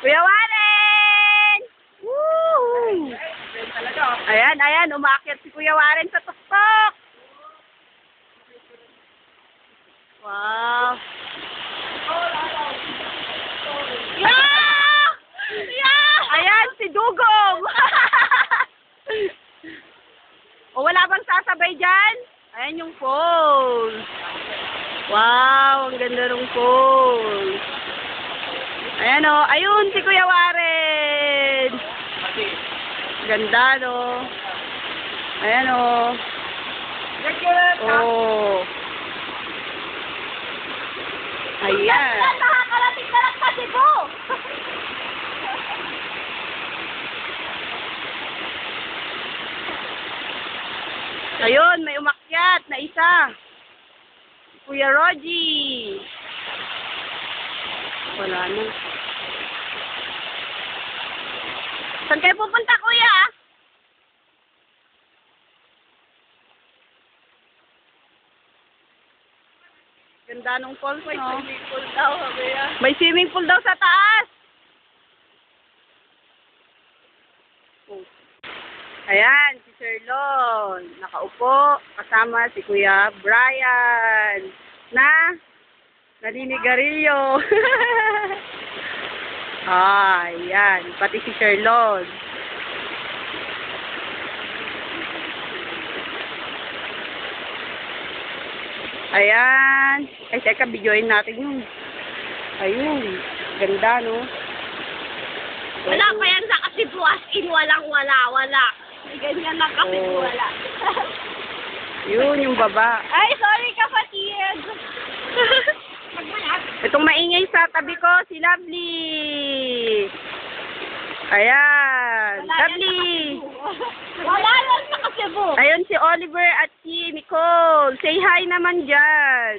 Kuya Warren! Woo! Ayan, ayan, umakyat si Kuya Warren sa tuktok. Wow. Yeah! Yeah! Ayan, si Dugong. O, wala bang sasabay dyan? Ayan yung falls. Wow, ang ganda ng falls. Ayan o, ayun si Kuya Warren. Ganda no. Ayan o. Oh. Ayan. Nakakarating na lang kasi po. Ayun, may umakyat na isa. Kuya Rogie. Wala na. Saan kayo pupunta, Kuya? Ganda nung falls, no? May swimming pool daw, Kuya. May swimming pool daw sa taas. Oh. Ayan, si Sir Lon. Nakaupo. Kasama si Kuya Brian. Naninigarilyo. Ayan. Pati si Sir Lon. Ayan. Ay, teka, videoin natin yun. Ayun. Ganda, no? Wala pa yan sa Kasibu, as in wala. May ganyan lang Kasibu, Oh. wala. Yun, yung baba. Ay, sorry kapatid. Itong maingay sa tabi ko, si Lovely. Ayan. Lovely. Wala yan sa Kasibu. Ayun si Oliver at si Nicole. Say hi naman dyan.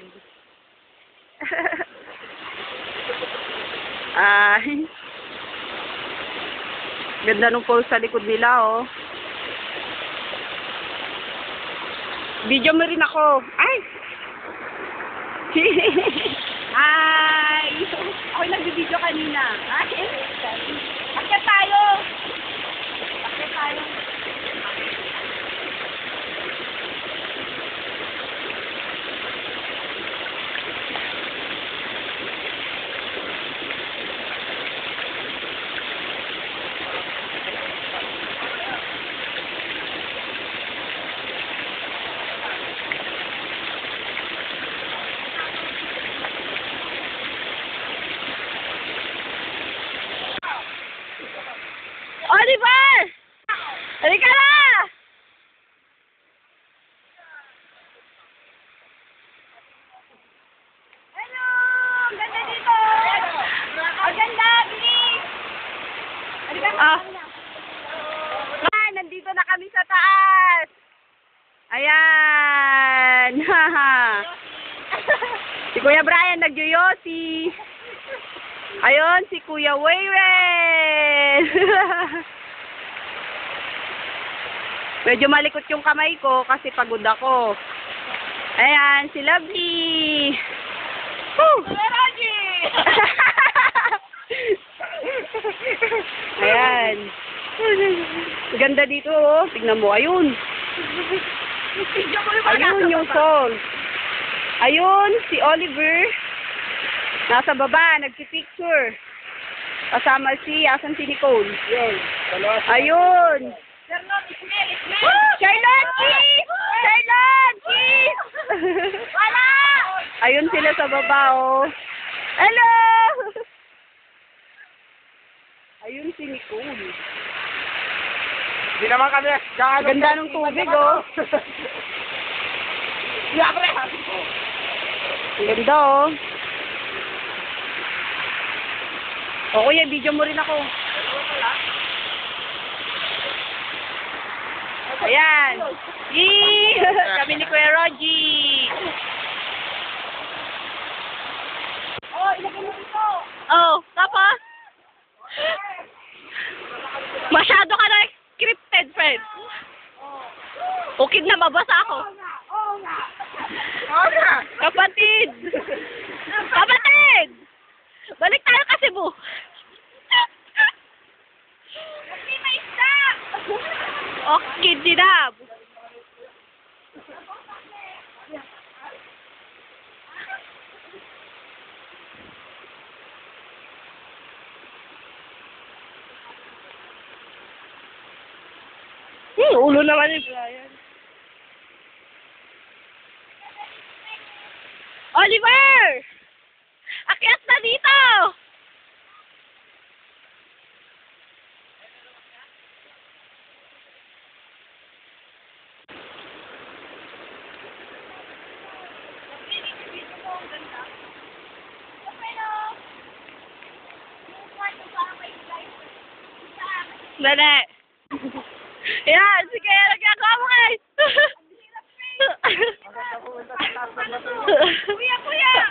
Ay. Ganda nung falls sa likod nila, oh. Video mo rin ako. Ay! Ay! Ako'y nag-video kanina. Ay! Akyat tayo! Akyat tayo. Oliver! Halika na! Hello! Ang ganda dito! Ang ganda! Bilis! Nandito na kami sa taas. Ayan. Si Kuya Brian nagyoyosi. Ayun, si Kuya Warren. Medyo malikot yung kamay ko kasi pagod ako. Ayan, si Lovely. Woo! Kuya Rogie! Ayan. Ganda dito, oh. Tignan mo, ayun. Video mo yung mga Ayun nasa yung baba. falls. Ayun, si Oliver. Nasa baba, nagpipicture. Kasama asan si Nicole? Ayun. Charlotte, Ismael! Charlotte, cheese! Charlotte, cheese! Wala! Ayun sila sa baba, oh. Hello! Ayun si Nicole. Hindi naman kami. Ganda ng tubig, oh. Ang ganda, oh. O, kuya, video mo rin ako. Ayan. Yee! Kami ni Kuya Rogie. Oh, ilagay mo dito! Oh, tapos? Masyado ka na scripted, friend. Ukid na mabasa ako. Oo nga! Kapatid! Dab. Ulo naman ni Brian. Oliver! Akyat na dito! Dali. Yan, sige, nagkakawa mo guys. Maganda po, punta sa taas ng bato. Kuya, kuya!